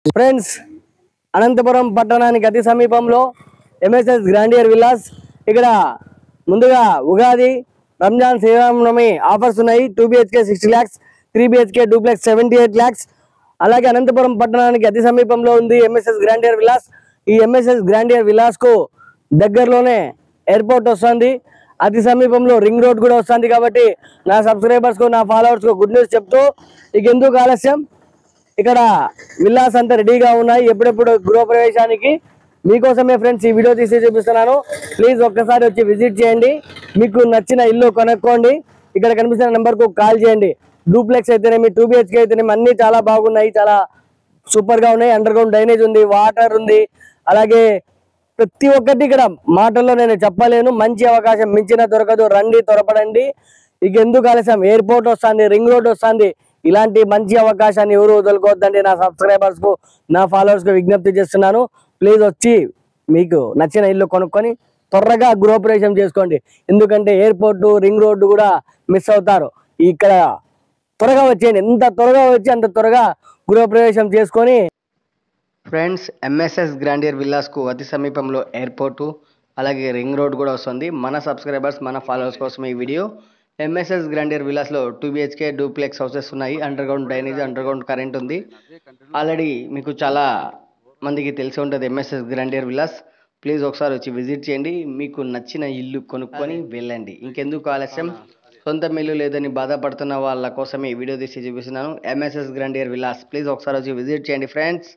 Friends, Anantapuram పట్టణానికి అతి సమీపంలో ఎంఎస్ఎస్ గ్రాండియర్ విల్లాస్. ఇక్కడ ముందుగా ఉగాది, రంజాన్, శ్రీరామనవమి ఆఫర్స్ ఉన్నాయి. 2 BHK 60 lakhs, 3 BHK duplex 78 lakhs. అలాగే అనంతపురం పట్టణానికి అతి సమీపంలో ఉంది ఎంఎస్ఎస్ గ్రాండియర్ విల్లాస్. ఈ ఎంఎస్ఎస్ గ్రాండియర్ విల్లాస్ కు దగ్గరలోనే ఎయిర్పోర్ట్ వస్తుంది, అతి సమీపంలో రింగ్ రోడ్ కూడా వస్తుంది. కాబట్టి నా సబ్స్క్రైబర్స్ కు, నా ఫాలోవర్స్ కు గుడ్ న్యూస్ చెప్తూ ఇక ఎందుకు ఆలస్యం, ఇక్కడ విల్లాస్ అంతా రెడీగా ఉన్నాయి. ఎప్పుడెప్పుడు గృహప్రవేశానికి మీకోసమే ఫ్రెండ్స్ ఈ వీడియో తీసి చూపిస్తున్నాను. ప్లీజ్ ఒక్కసారి వచ్చి విజిట్ చేయండి, మీకు నచ్చిన ఇల్లు కొనుక్కోండి. ఇక్కడ కనిపిస్తున్న నెంబర్కు కాల్ చేయండి. డూప్లెక్స్ అయితేనేమి, 2 BHK అయితేనేమి అన్ని చాలా బాగున్నాయి, చాలా సూపర్ గా ఉన్నాయి. అండర్ గ్రౌండ్ డ్రైనేజ్ ఉంది, వాటర్ ఉంది. అలాగే ప్రతి ఒక్కటి ఇక్కడ మాటల్లో నేను చెప్పలేను. మంచి అవకాశం మించిన దొరకదు. రండి, త్వరపడండి. ఇక ఎందుకు ఆలస్యం, ఎయిర్పోర్ట్ వస్తుంది, రింగ్ రోడ్ వస్తుంది. ఇలాంటి మంచి అవకాశాన్ని ఎవరు వదులుకోవద్దండి. నా సబ్స్క్రైబర్స్ కు, నా ఫాలోవర్స్ కు విజ్ఞప్తి చేస్తున్నాను. ప్లీజ్ వచ్చి మీకు నచ్చిన ఇల్లు కొనుక్కొని త్వరగా గృహప్రవేశం చేసుకోండి. ఎందుకంటే ఎయిర్పోర్ట్, రింగ్ రోడ్డు కూడా మిస్ అవుతారు. ఇక్కడ త్వరగా వచ్చేయండి. ఎంత త్వరగా వచ్చి అంత త్వరగా గృహప్రవేశం చేసుకొని. ఫ్రెండ్స్, ఎంఎస్ఎస్ గ్రాండియర్ విల్లాస్కు అతి సమీపంలో ఎయిర్పోర్టు, అలాగే రింగ్ రోడ్ కూడా వస్తుంది. మన సబ్స్క్రైబర్స్, మన ఫాలోవర్స్ కోసం ఈ వీడియో. ఎంఎస్ఎస్ గ్రాండియర్ విల్లాస్లో 2 BHK డూప్లెక్స్ హౌసెస్ ఉన్నాయి. Underground drainage, underground current ఉంది. ఆల్రెడీ మీకు చాలా మందికి తెలిసి ఉంటుంది ఎంఎస్ఎస్ గ్రాండియర్ విల్లాస్. ప్లీజ్ ఒకసారి వచ్చి విజిట్ చేయండి, మీకు నచ్చిన ఇల్లు కొనుక్కొని వెళ్ళండి. ఇంకెందుకు ఆలస్యం, సొంత ఇల్లు లేదని బాధపడుతున్న వాళ్ళ కోసమే ఈ వీడియో తీసి చూపిస్తున్నాను. ఎంఎస్ఎస్ గ్రాండియర్ విల్లాస్, ప్లీజ్ ఒకసారి వచ్చి విజిట్ చేయండి ఫ్రెండ్స్.